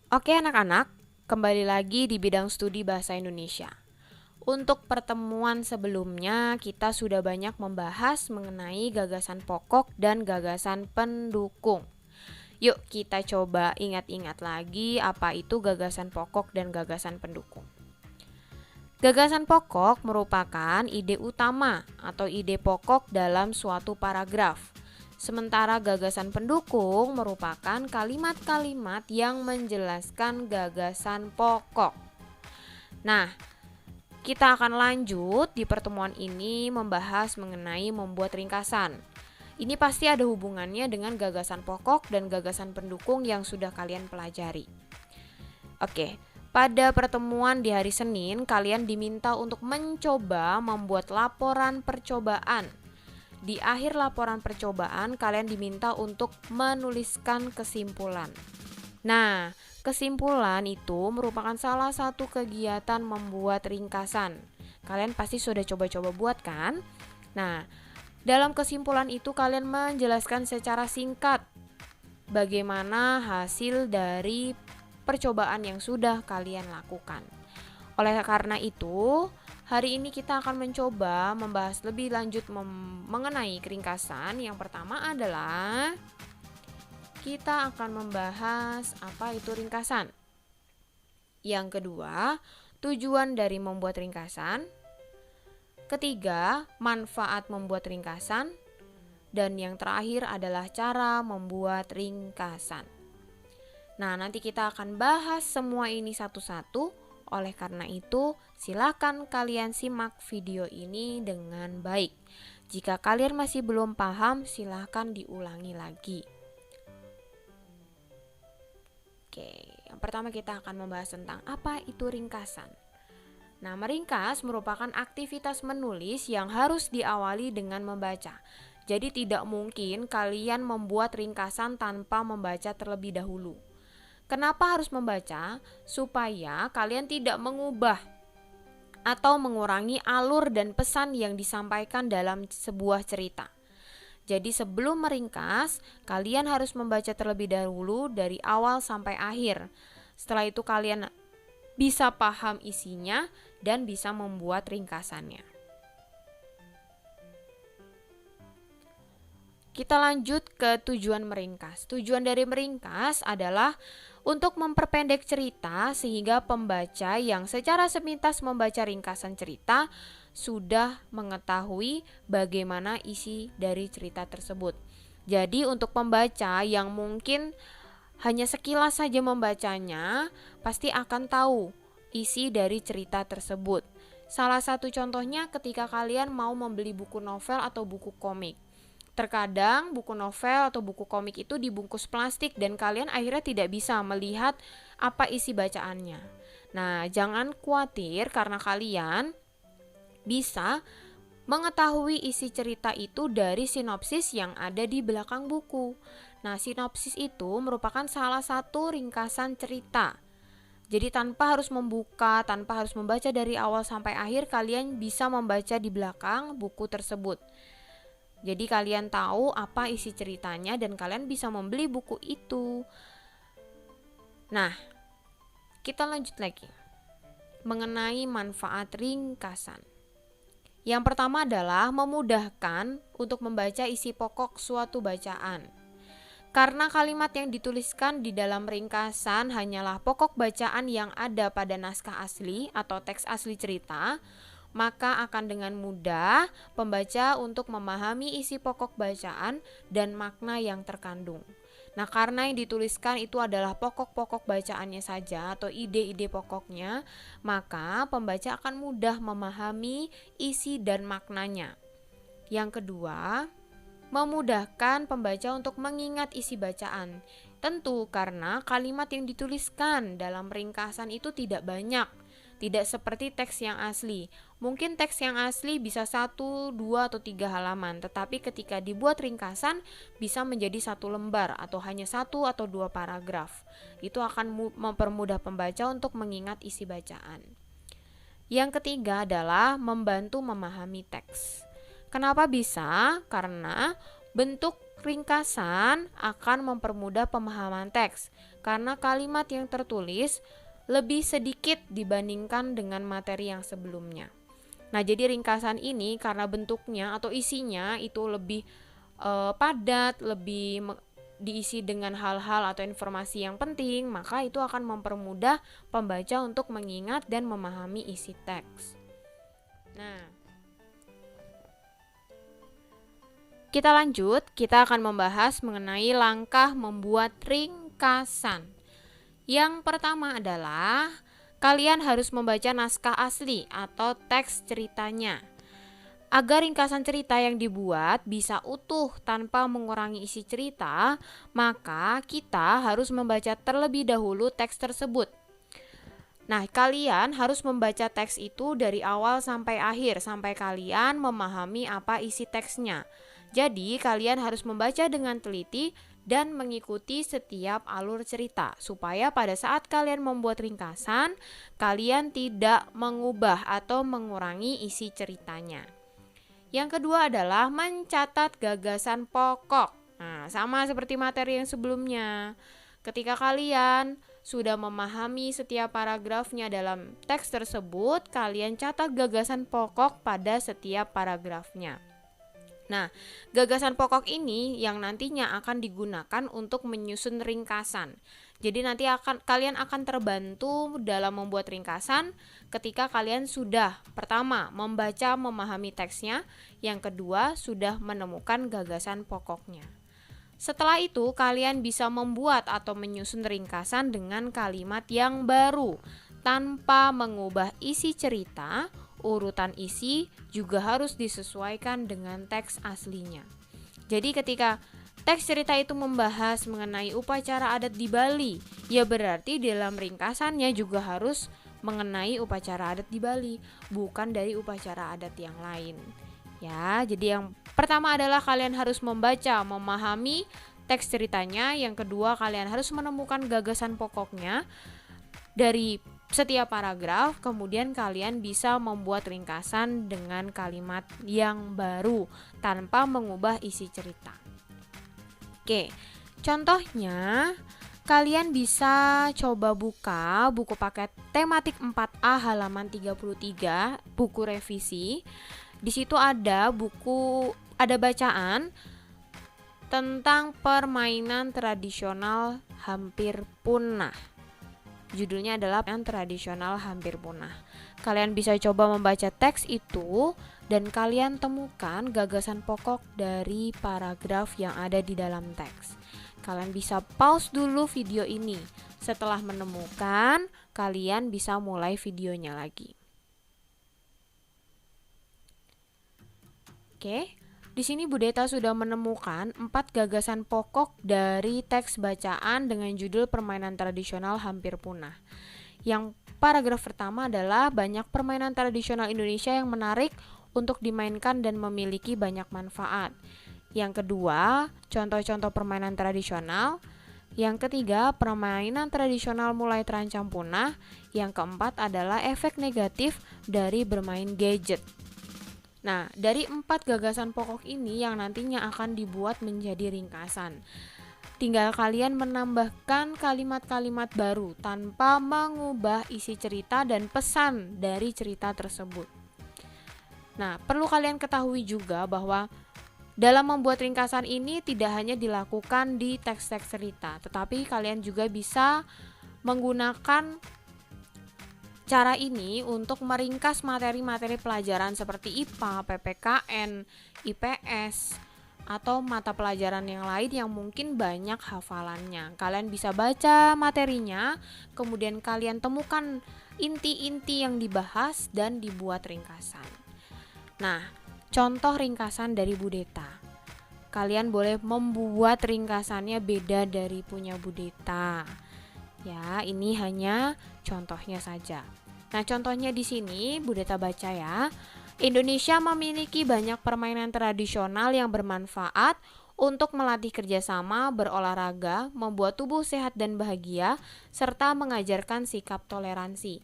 Oke anak-anak, kembali lagi di bidang studi bahasa Indonesia. Untuk pertemuan sebelumnya, kita sudah banyak membahas mengenai gagasan pokok dan gagasan pendukung. Yuk kita coba ingat-ingat lagi apa itu gagasan pokok dan gagasan pendukung. Gagasan pokok merupakan ide utama atau ide pokok dalam suatu paragraf. Sementara gagasan pendukung merupakan kalimat-kalimat yang menjelaskan gagasan pokok. Nah, kita akan lanjut di pertemuan ini membahas mengenai membuat ringkasan. Ini pasti ada hubungannya dengan gagasan pokok dan gagasan pendukung yang sudah kalian pelajari. Oke, pada pertemuan di hari Senin, kalian diminta untuk mencoba membuat laporan percobaan. Di akhir laporan percobaan, kalian diminta untuk menuliskan kesimpulan. Nah, kesimpulan itu merupakan salah satu kegiatan membuat ringkasan. Kalian pasti sudah coba-coba buat kan? Nah, dalam kesimpulan itu kalian menjelaskan secara singkat bagaimana hasil dari percobaan yang sudah kalian lakukan. Oleh karena itu, hari ini kita akan mencoba membahas lebih lanjut mengenai ringkasan. Yang pertama adalah kita akan membahas apa itu ringkasan. Yang kedua, tujuan dari membuat ringkasan. Ketiga, manfaat membuat ringkasan. Dan yang terakhir adalah cara membuat ringkasan. Nah, nanti kita akan bahas semua ini satu-satu. Oleh karena itu, silakan kalian simak video ini dengan baik. Jika kalian masih belum paham, silakan diulangi lagi. Oke, yang pertama kita akan membahas tentang apa itu ringkasan. Nah, meringkas merupakan aktivitas menulis yang harus diawali dengan membaca. Jadi tidak mungkin kalian membuat ringkasan tanpa membaca terlebih dahulu. Kenapa harus membaca? Supaya kalian tidak mengubah atau mengurangi alur dan pesan yang disampaikan dalam sebuah cerita. Jadi sebelum meringkas, kalian harus membaca terlebih dahulu dari awal sampai akhir. Setelah itu kalian bisa paham isinya dan bisa membuat ringkasannya. Kita lanjut ke tujuan meringkas. Tujuan dari meringkas adalah untuk memperpendek cerita sehingga pembaca yang secara sepintas membaca ringkasan cerita sudah mengetahui bagaimana isi dari cerita tersebut. Jadi untuk pembaca yang mungkin hanya sekilas saja membacanya, pasti akan tahu isi dari cerita tersebut. Salah satu contohnya ketika kalian mau membeli buku novel atau buku komik. Terkadang buku novel atau buku komik itu dibungkus plastik dan kalian akhirnya tidak bisa melihat apa isi bacaannya. Nah, jangan khawatir karena kalian bisa mengetahui isi cerita itu dari sinopsis yang ada di belakang buku. Nah, sinopsis itu merupakan salah satu ringkasan cerita. Jadi tanpa harus membuka, tanpa harus membaca dari awal sampai akhir, kalian bisa membaca di belakang buku tersebut. Jadi kalian tahu apa isi ceritanya dan kalian bisa membeli buku itu. Nah, kita lanjut lagi mengenai manfaat ringkasan. Yang pertama adalah memudahkan untuk membaca isi pokok suatu bacaan. Karena kalimat yang dituliskan di dalam ringkasan hanyalah pokok bacaan yang ada pada naskah asli atau teks asli cerita, maka akan dengan mudah pembaca untuk memahami isi pokok bacaan dan makna yang terkandung. Nah, karena yang dituliskan itu adalah pokok-pokok bacaannya saja atau ide-ide pokoknya, maka pembaca akan mudah memahami isi dan maknanya. Yang kedua, memudahkan pembaca untuk mengingat isi bacaan. Tentu karena kalimat yang dituliskan dalam ringkasan itu tidak banyak. Tidak seperti teks yang asli. Mungkin teks yang asli bisa 1, 2, atau 3 halaman, tetapi ketika dibuat ringkasan bisa menjadi 1 lembar atau hanya 1 atau 2 paragraf. Itu akan mempermudah pembaca untuk mengingat isi bacaan. Yang ketiga adalah membantu memahami teks. Kenapa bisa? Karena bentuk ringkasan akan mempermudah pemahaman teks karena kalimat yang tertulis lebih sedikit dibandingkan dengan materi yang sebelumnya. Nah, jadi ringkasan ini karena bentuknya atau isinya itu lebih padat, lebih diisi dengan hal-hal atau informasi yang penting, maka itu akan mempermudah pembaca untuk mengingat dan memahami isi teks. Nah, kita lanjut, kita akan membahas mengenai langkah membuat ringkasan. Yang pertama adalah kalian harus membaca naskah asli atau teks ceritanya. Agar ringkasan cerita yang dibuat bisa utuh tanpa mengurangi isi cerita, maka kita harus membaca terlebih dahulu teks tersebut. Nah, kalian harus membaca teks itu dari awal sampai akhir, sampai kalian memahami apa isi teksnya. Jadi, kalian harus membaca dengan teliti dan mengikuti setiap alur cerita, supaya pada saat kalian membuat ringkasan, kalian tidak mengubah atau mengurangi isi ceritanya. Yang kedua adalah mencatat gagasan pokok. Nah, sama seperti materi yang sebelumnya. Ketika kalian sudah memahami setiap paragrafnya dalam teks tersebut, kalian catat gagasan pokok pada setiap paragrafnya. Nah, gagasan pokok ini yang nantinya akan digunakan untuk menyusun ringkasan. Jadi nanti kalian akan terbantu dalam membuat ringkasan ketika kalian sudah pertama membaca memahami teksnya, yang kedua sudah menemukan gagasan pokoknya. Setelah itu kalian bisa membuat atau menyusun ringkasan dengan kalimat yang baru tanpa mengubah isi cerita. Urutan isi juga harus disesuaikan dengan teks aslinya. Jadi ketika teks cerita itu membahas mengenai upacara adat di Bali, ya berarti dalam ringkasannya juga harus mengenai upacara adat di Bali, bukan dari upacara adat yang lain. Ya, jadi yang pertama adalah kalian harus membaca, memahami teks ceritanya. Yang kedua, kalian harus menemukan gagasan pokoknya dari setiap paragraf, kemudian kalian bisa membuat ringkasan dengan kalimat yang baru tanpa mengubah isi cerita. Oke, contohnya kalian bisa coba buka buku paket tematik 4A halaman 33, buku revisi. Di situ ada bacaan tentang permainan tradisional hampir punah. Judulnya adalah permainan tradisional hampir punah. Kalian bisa coba membaca teks itu dan kalian temukan gagasan pokok dari paragraf yang ada di dalam teks. Kalian bisa pause dulu video ini. Setelah menemukan, kalian bisa mulai videonya lagi. Oke. Di sini Bu Deta sudah menemukan 4 gagasan pokok dari teks bacaan dengan judul permainan tradisional hampir punah. Yang paragraf pertama adalah banyak permainan tradisional Indonesia yang menarik untuk dimainkan dan memiliki banyak manfaat. Yang kedua, contoh-contoh permainan tradisional. Yang ketiga, permainan tradisional mulai terancam punah. Yang keempat adalah efek negatif dari bermain gadget. Nah, dari 4 gagasan pokok ini yang nantinya akan dibuat menjadi ringkasan. Tinggal kalian menambahkan kalimat-kalimat baru tanpa mengubah isi cerita dan pesan dari cerita tersebut. Nah, perlu kalian ketahui juga bahwa dalam membuat ringkasan ini tidak hanya dilakukan di teks-teks cerita, tetapi kalian juga bisa menggunakan cara ini untuk meringkas materi-materi pelajaran seperti IPA, PPKN, IPS, atau mata pelajaran yang lain yang mungkin banyak hafalannya. Kalian bisa baca materinya, kemudian kalian temukan inti-inti yang dibahas dan dibuat ringkasan. Nah, contoh ringkasan dari Bu Deta. Kalian boleh membuat ringkasannya beda dari punya Bu Deta. Ya, ini hanya contohnya saja. Nah, contohnya di sini Bu Deta baca ya. Indonesia memiliki banyak permainan tradisional yang bermanfaat untuk melatih kerjasama, berolahraga, membuat tubuh sehat dan bahagia, serta mengajarkan sikap toleransi.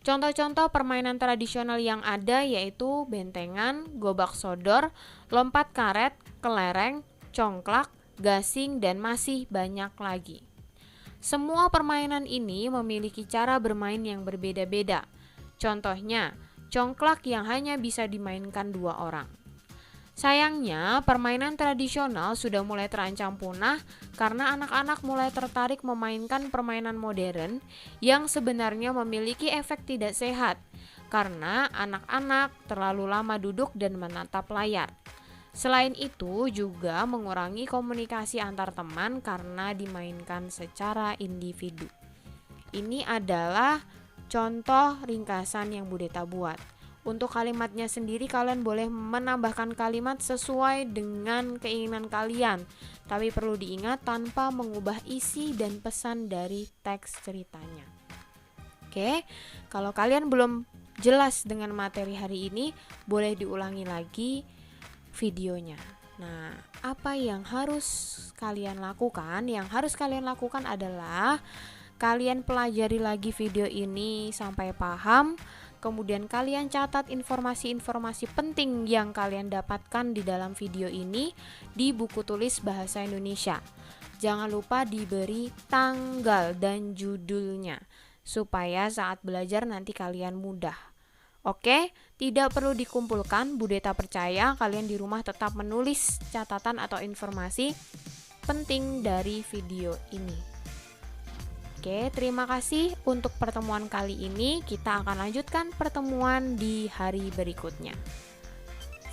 Contoh-contoh permainan tradisional yang ada yaitu bentengan, gobak sodor, lompat karet, kelereng, congklak, gasing, dan masih banyak lagi. Semua permainan ini memiliki cara bermain yang berbeda-beda. Contohnya, congklak yang hanya bisa dimainkan 2 orang. Sayangnya, permainan tradisional sudah mulai terancam punah karena anak-anak mulai tertarik memainkan permainan modern yang sebenarnya memiliki efek tidak sehat karena anak-anak terlalu lama duduk dan menatap layar. Selain itu, juga mengurangi komunikasi antar teman karena dimainkan secara individu. Ini adalah contoh ringkasan yang Budeta buat. Untuk kalimatnya sendiri kalian boleh menambahkan kalimat sesuai dengan keinginan kalian, tapi perlu diingat tanpa mengubah isi dan pesan dari teks ceritanya. Oke, kalau kalian belum jelas dengan materi hari ini, boleh diulangi lagi videonya. Nah, apa yang harus kalian lakukan? Yang harus kalian lakukan adalah kalian pelajari lagi video ini sampai paham. Kemudian kalian catat informasi-informasi penting yang kalian dapatkan di dalam video ini di buku tulis bahasa Indonesia. Jangan lupa diberi tanggal dan judulnya supaya saat belajar nanti kalian mudah. Oke, tidak perlu dikumpulkan. Budeta percaya kalian di rumah tetap menulis catatan atau informasi penting dari video ini. Oke, terima kasih untuk pertemuan kali ini. Kita akan lanjutkan pertemuan di hari berikutnya.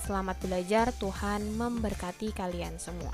Selamat belajar, Tuhan memberkati kalian semua.